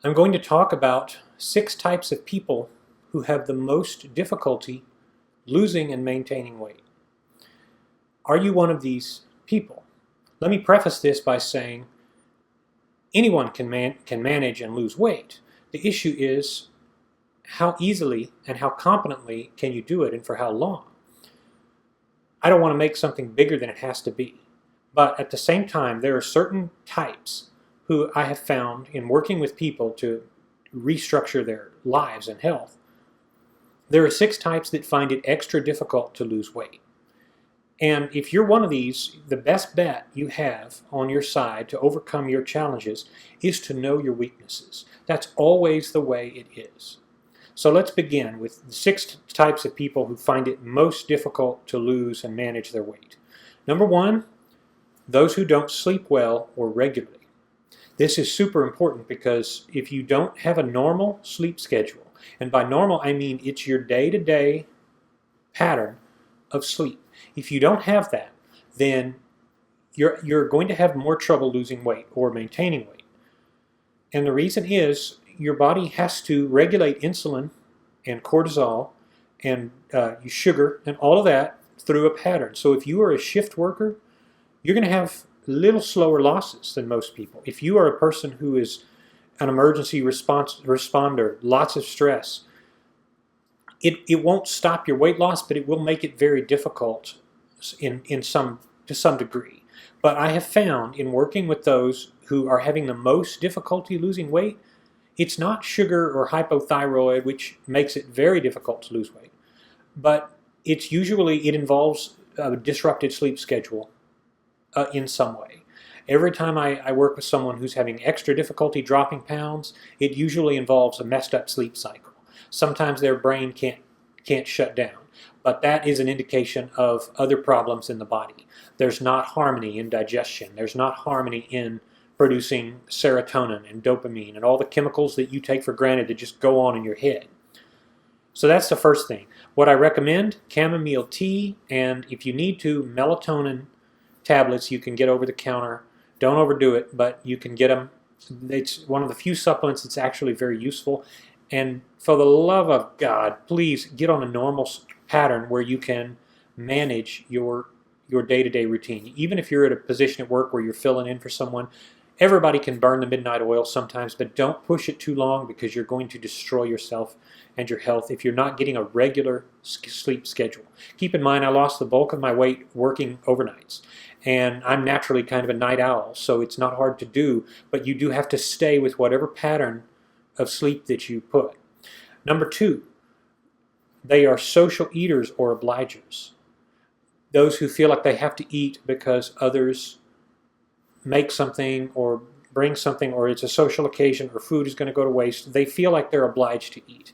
I'm going to talk about 6 types of people who have the most difficulty losing and maintaining weight. Are you one of these people? Let me preface this by saying anyone can manage and lose weight. The issue is how easily and how competently can you do it and for how long. I don't want to make something bigger than it has to be. But at the same time, there are certain types who I have found in working with people to restructure their lives and health. There are 6 types that find it extra difficult to lose weight. And if you're one of these, the best bet you have on your side to overcome your challenges is to know your weaknesses. That's always the way it is. So let's begin with the 6 types of people who find it most difficult to lose and manage their weight. Number 1, those who don't sleep well or regularly. This is super important because if you don't have a normal sleep schedule, and by normal I mean it's your day-to-day pattern of sleep. If you don't have that, then you're going to have more trouble losing weight or maintaining weight. And the reason is your body has to regulate insulin and cortisol and sugar and all of that through a pattern. So if you are a shift worker, you're going to have little slower losses than most people. If you are a person who is an emergency responder, lots of stress, it won't stop your weight loss, but it will make it very difficult to some degree. But I have found in working with those who are having the most difficulty losing weight, it's not sugar or hypothyroid, which makes it very difficult to lose weight, but it involves a disrupted sleep schedule in some way. Every time I work with someone who's having extra difficulty dropping pounds, it usually involves a messed up sleep cycle. Sometimes their brain can't shut down, but that is an indication of other problems in the body. There's not harmony in digestion. There's not harmony in producing serotonin and dopamine and all the chemicals that you take for granted that just go on in your head. So that's the first thing. What I recommend, chamomile tea, and if you need to, melatonin tablets you can get over the counter. Don't overdo it, but you can get them. It's one of the few supplements that's actually very useful. And for the love of God, please get on a normal pattern where you can manage your day-to-day routine. Even if you're at a position at work where you're filling in for someone, everybody can burn the midnight oil sometimes, but don't push it too long because you're going to destroy yourself and your health if you're not getting a regular sleep schedule. Keep in mind, I lost the bulk of my weight working overnights, and I'm naturally kind of a night owl, so it's not hard to do, but you do have to stay with whatever pattern of sleep that you put. Number 2, they are social eaters or obligers. Those who feel like they have to eat because others make something or bring something, or it's a social occasion, or food is going to go to waste. They feel like they're obliged to eat.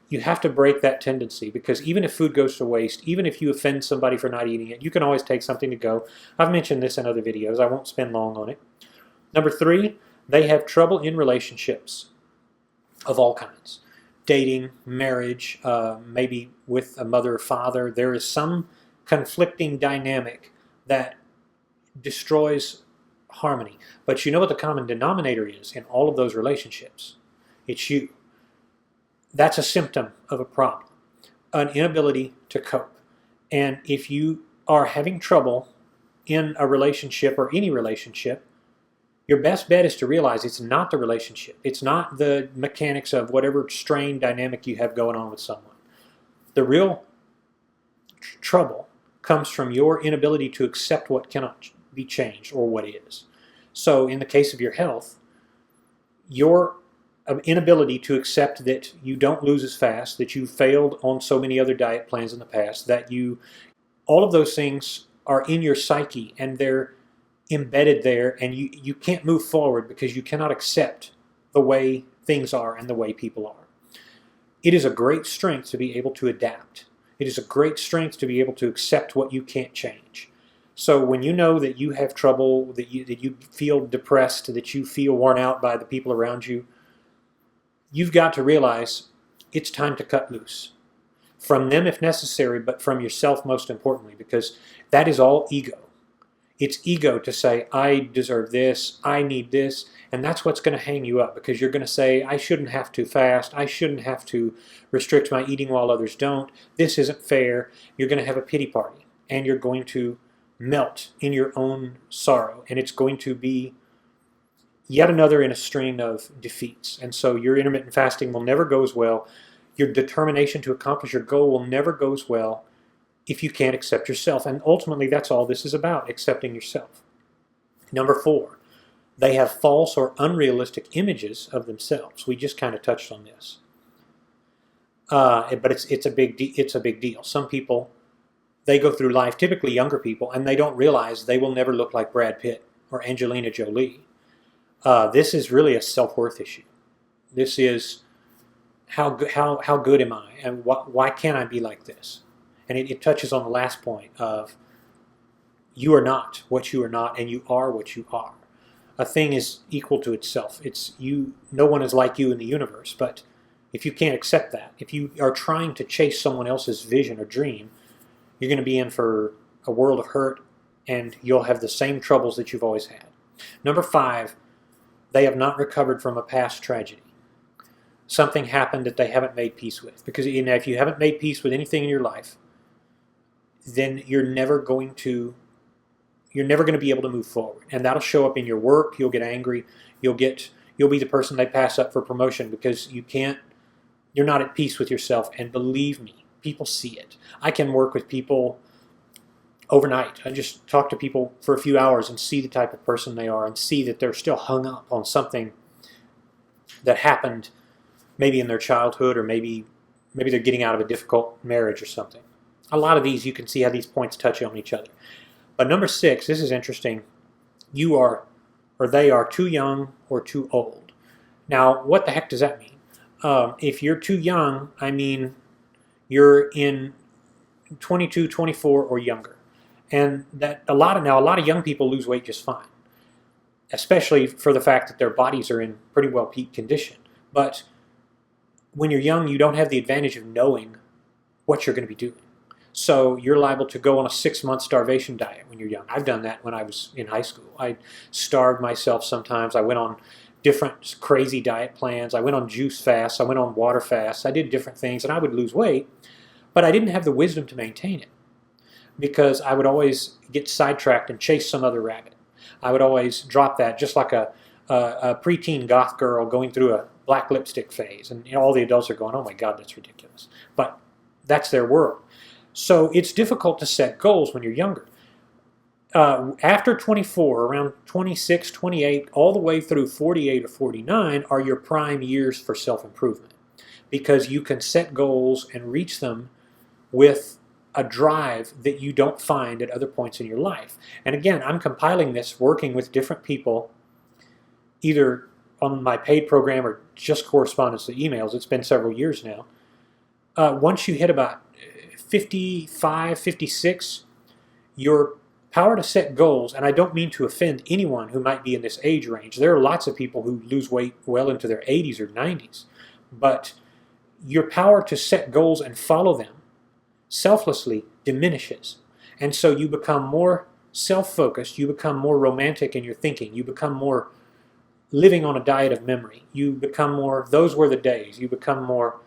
You have to break that tendency, because even if food goes to waste, even if you offend somebody for not eating it, you can always take something to go. I've mentioned this in other videos. I won't spend long on it. Number 3, they have trouble in relationships of all kinds. Dating, marriage, maybe with a mother or father. There is some conflicting dynamic that destroys harmony. But you know what the common denominator is in all of those relationships? It's you. That's a symptom of a problem, an inability to cope. And if you are having trouble in a relationship or any relationship, your best bet is to realize it's not the relationship. It's not the mechanics of whatever strained dynamic you have going on with someone. The real trouble comes from your inability to accept what cannot be changed or what is. So in the case of your health, your inability to accept that you don't lose as fast, that you failed on so many other diet plans in the past, that all of those things are in your psyche and they're embedded there, and you can't move forward because you cannot accept the way things are and the way people are. It is a great strength to be able to adapt. It is a great strength to be able to accept what you can't change. So when you know that you have trouble, that you feel depressed, that you feel worn out by the people around you, you've got to realize it's time to cut loose. From them if necessary, but from yourself most importantly, because that is all ego. It's ego to say, I deserve this, I need this, and that's what's going to hang you up, because you're going to say, I shouldn't have to fast, I shouldn't have to restrict my eating while others don't, this isn't fair. You're going to have a pity party, and you're going to melt in your own sorrow, and it's going to be yet another in a string of defeats. And so your intermittent fasting will never go as well. Your determination to accomplish your goal will never go as well if you can't accept yourself. And ultimately, that's all this is about, accepting yourself. Number 4, they have false or unrealistic images of themselves. We just kind of touched on this. But it's a big deal. Some people, they go through life, typically younger people, and they don't realize they will never look like Brad Pitt or Angelina Jolie. This is really a self-worth issue. This is how good am I, and why can't I be like this? And it touches on the last point of you are not what you are not, and you are what you are. A thing is equal to itself. It's you. No one is like you in the universe. But if you can't accept that, if you are trying to chase someone else's vision or dream, you're going to be in for a world of hurt, and you'll have the same troubles that you've always had. Number 5, they have not recovered from a past tragedy. Something happened that they haven't made peace with. Because if you haven't made peace with anything in your life, then you're never going to be able to move forward. And that'll show up in your work. You'll get angry. You'll be the person they pass up for promotion because you're not at peace with yourself. And believe me, people see it. I can work with people overnight. I just talk to people for a few hours and see the type of person they are and see that they're still hung up on something that happened maybe in their childhood, or maybe they're getting out of a difficult marriage or something. A lot of these, you can see how these points touch on each other. But number 6, this is interesting. You are, or they are, too young or too old. Now, what the heck does that mean? If you're too young, I mean you're in 22, 24 or younger. And that a lot of young people lose weight just fine, especially for the fact that their bodies are in pretty well peak condition. But when you're young, you don't have the advantage of knowing what you're going to be doing. So you're liable to go on a 6-month starvation diet when you're young. I've done that when I was in high school. I starved myself sometimes. I went on different crazy diet plans. I went on juice fasts. I went on water fasts. I did different things, and I would lose weight, but I didn't have the wisdom to maintain it because I would always get sidetracked and chase some other rabbit. I would always drop that, just like a preteen goth girl going through a black lipstick phase, and all the adults are going, oh my God, that's ridiculous. But that's their world. So it's difficult to set goals when you're younger. After 24, around 26, 28, all the way through 48 or 49 are your prime years for self-improvement, because you can set goals and reach them with a drive that you don't find at other points in your life. And again, I'm compiling this, working with different people, either on my paid program or just correspondence to emails. It's been several years now. Once you hit about 55, 56, your power to set goals, and I don't mean to offend anyone who might be in this age range. There are lots of people who lose weight well into their 80s or 90s. But your power to set goals and follow them selflessly diminishes. And so you become more self-focused, you become more romantic in your thinking, you become more living on a diet of memory, you become more, those were the days, you become more,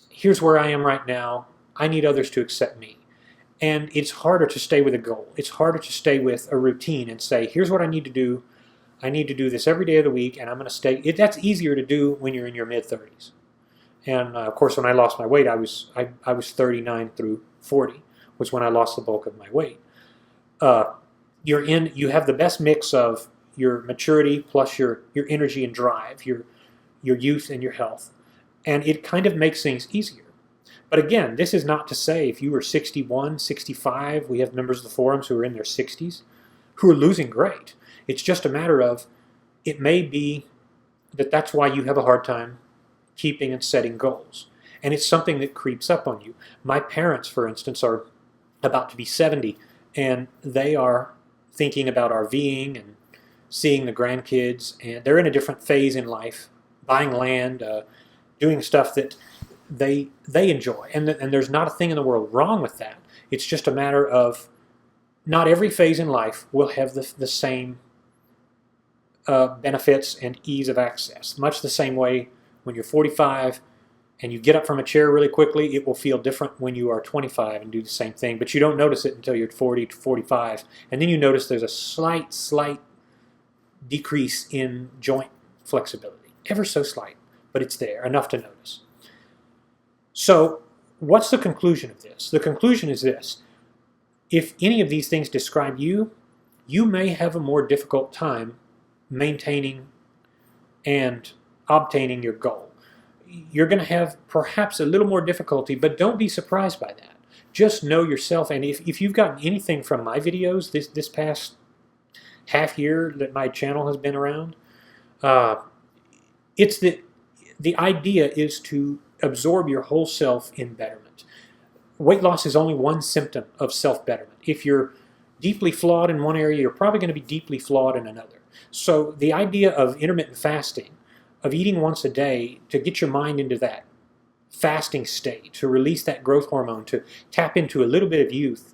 here's where I am right now, I need others to accept me. And it's harder to stay with a goal. It's harder to stay with a routine and say, here's what I need to do. I need to do this every day of the week, and I'm going to stay. That's easier to do when you're in your mid-30s. And of course, when I lost my weight, I was 39 through 40 was when I lost the bulk of my weight. You have the best mix of your maturity plus your energy and drive, your youth and your health, and it kind of makes things easier. But again, this is not to say if you were 61, 65, we have members of the forums who are in their 60s who are losing great. It's just a matter of, it may be that that's why you have a hard time keeping and setting goals. And it's something that creeps up on you. My parents, for instance, are about to be 70, and they are thinking about RVing and seeing the grandkids, and they're in a different phase in life, buying land, doing stuff that they enjoy. And there's not a thing in the world wrong with that. It's just a matter of not every phase in life will have the same benefits and ease of access. Much the same way when you're 45 and you get up from a chair really quickly, it will feel different when you are 25 and do the same thing, but you don't notice it until you're 40 to 45, and then you notice there's a slight decrease in joint flexibility, ever so slight, but it's there, enough to notice. So what's the conclusion of this? The conclusion is this: if any of these things describe you, you may have a more difficult time maintaining and obtaining your goal. You're going to have perhaps a little more difficulty, but don't be surprised by that. Just know yourself, and if you've gotten anything from my videos this past half year that my channel has been around, it's the idea is to absorb your whole self in betterment. Weight loss is only one symptom of self-betterment. If you're deeply flawed in one area, you're probably going to be deeply flawed in another. So the idea of intermittent fasting, of eating once a day to get your mind into that fasting state, to release that growth hormone, to tap into a little bit of youth,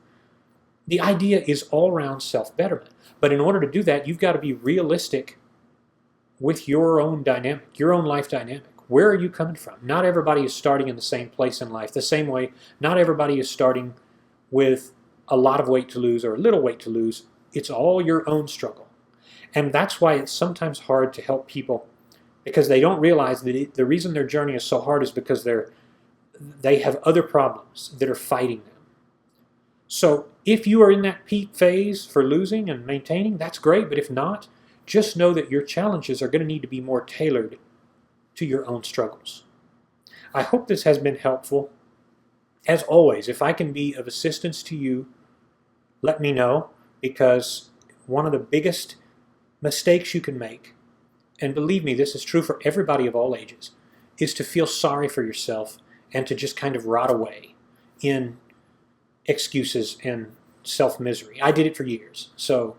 the idea is all around self-betterment. But in order to do that, you've got to be realistic with your own dynamic, your own life dynamic. Where are you coming from? Not everybody is starting in the same place in life. The same way, not everybody is starting with a lot of weight to lose or a little weight to lose. It's all your own struggle. And that's why it's sometimes hard to help people, because they don't realize that the reason their journey is so hard is because they have other problems that are fighting them. So if you are in that peak phase for losing and maintaining, that's great. But if not, just know that your challenges are going to need to be more tailored to your own struggles. I hope this has been helpful. As always, if I can be of assistance to you, let me know, because one of the biggest mistakes you can make, and believe me, this is true for everybody of all ages, is to feel sorry for yourself and to just kind of rot away in excuses and self-misery. I did it for years, so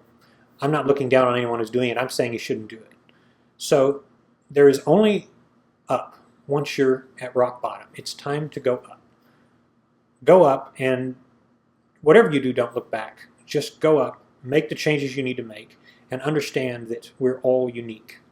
I'm not looking down on anyone who's doing it. I'm saying you shouldn't do it. So there is only up once you're at rock bottom. It's time to go up. Go up, and whatever you do, don't look back. Just go up, make the changes you need to make, and understand that we're all unique.